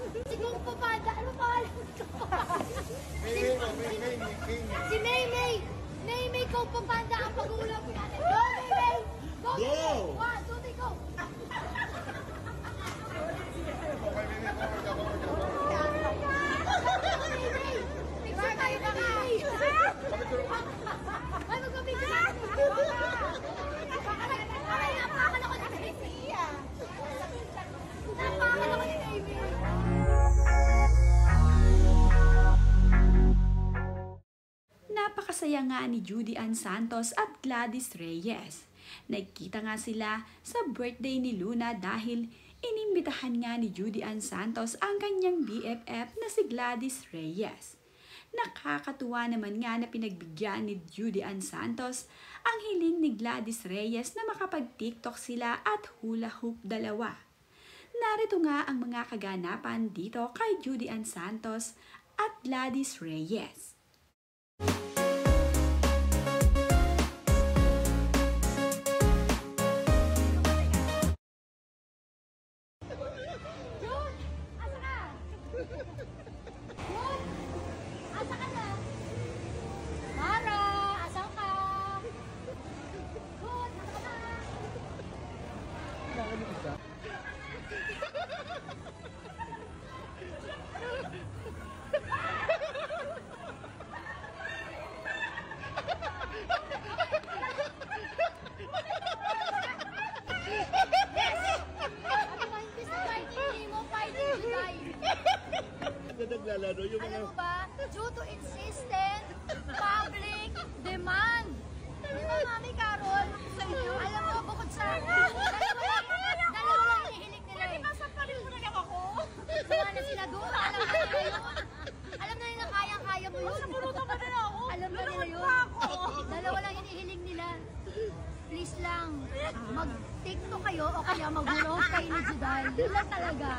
Si Kung Fu Panda, ano pangalan ko? Si May May. May May Kung Fu Panda ang pag-uulap natin. Go, May May! Go! Go! 1, 2, 3, go! Picture tayo na ka! Ay, magpapicture natin! Ay, napakala ko na Amy! Napakala ko na Amy! Napakasaya nga ni Judy Ann Santos at Gladys Reyes. Nagkita nga sila sa birthday ni Luna dahil inimbitahan nga ni Judy Ann Santos ang kanyang BFF na si Gladys Reyes. Nakakatuwa naman nga na pinagbigyan ni Judy Ann Santos ang hiling ni Gladys Reyes na makapag-TikTok sila at hula hoop dalawa. Narito nga ang mga kaganapan dito kay Judy Ann Santos at Gladys Reyes. Asa ka na? Mara, asan ka? Good, asa ka na? Naglalaro yung mga... Alam mo ba, due to insistent public demand. Di ba, Mami Carol? Alam mo, bukod sa dalawa lang hihilig nila eh. Sasampalin mo na lang ako. Sama na sila doon. Alam na nila yun. Alam na nila kaya mo yun. Napurutan mo na lang ako. Alam na nila yun. Dalawa lang hinihiling nila. Please lang, mag-TikTok kayo o kaya mag-hulog kayo ni Juday. Yun lang talaga.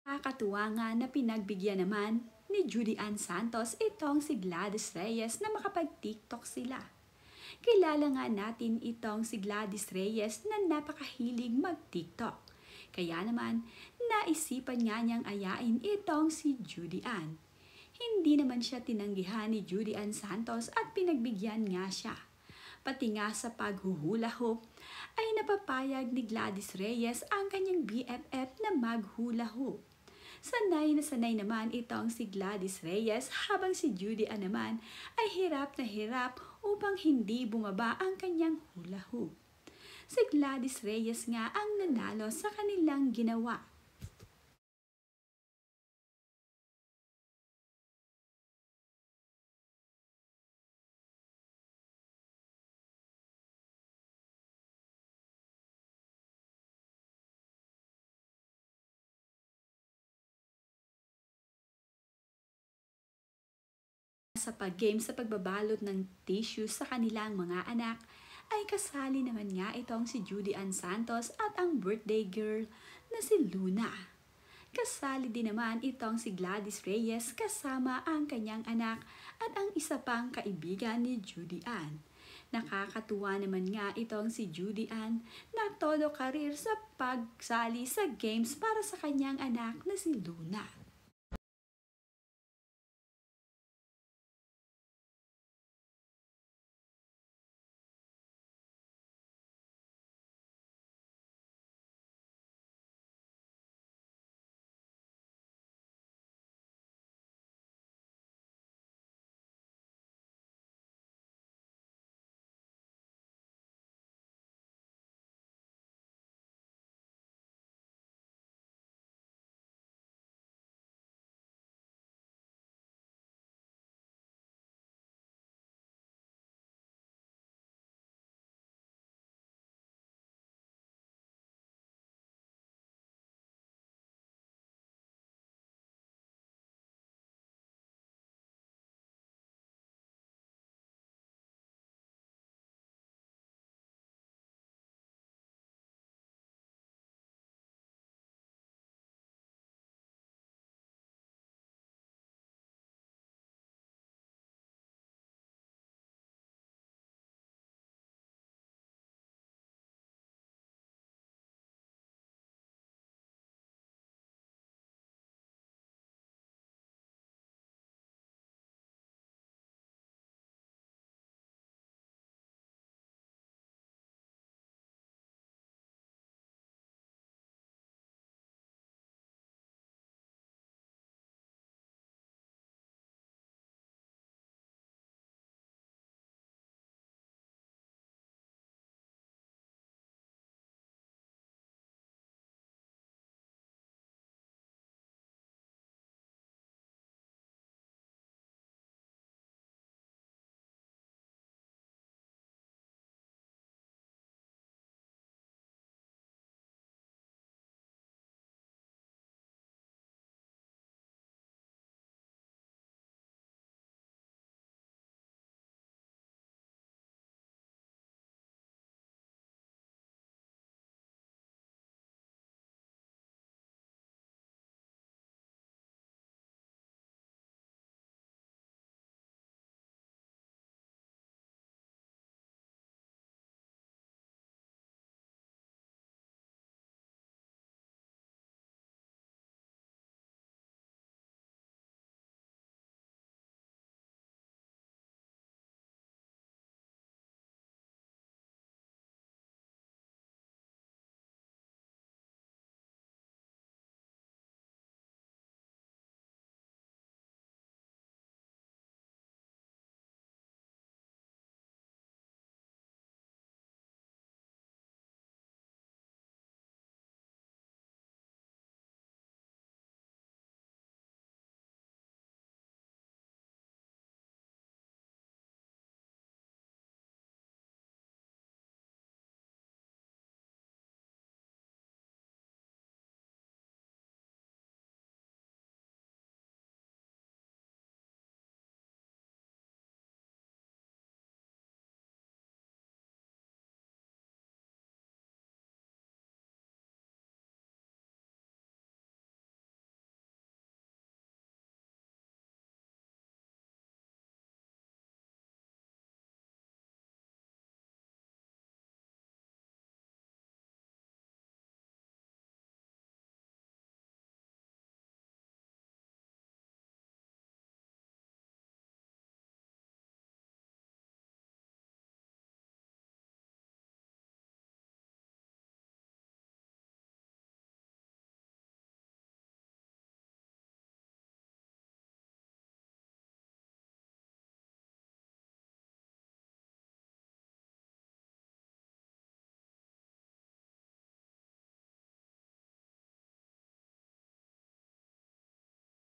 Nakakatuwa nga na pinagbigyan naman ni Judy Ann Santos itong si Gladys Reyes na makapag-TikTok sila. Kilala nga natin itong si Gladys Reyes na napakahilig mag-TikTok. Kaya naman, naisipan nga niyang ayain itong si Judy Ann. Hindi naman siya tinanggihan ni Judy Ann Santos at pinagbigyan nga siya. Pati nga sa paghuhula hoop ay napapayag ni Gladys Reyes ang kanyang BFF na maghula hoop. Sanay na sanay naman itong si Gladys Reyes habang si Judy Ann naman ay hirap na hirap upang hindi bumaba ang kanyang hula hoop. Si Gladys Reyes nga ang nanalo sa kanilang ginawa. Sa pag-game sa pagbabalot ng tissue sa kanilang mga anak, ay kasali naman nga itong si Judy Ann Santos at ang birthday girl na si Luna. Kasali din naman itong si Gladys Reyes kasama ang kanyang anak at ang isa pang kaibigan ni Judy Ann. Nakakatuwa naman nga itong si Judy Ann na todo karir sa pagsali sa games para sa kanyang anak na si Luna.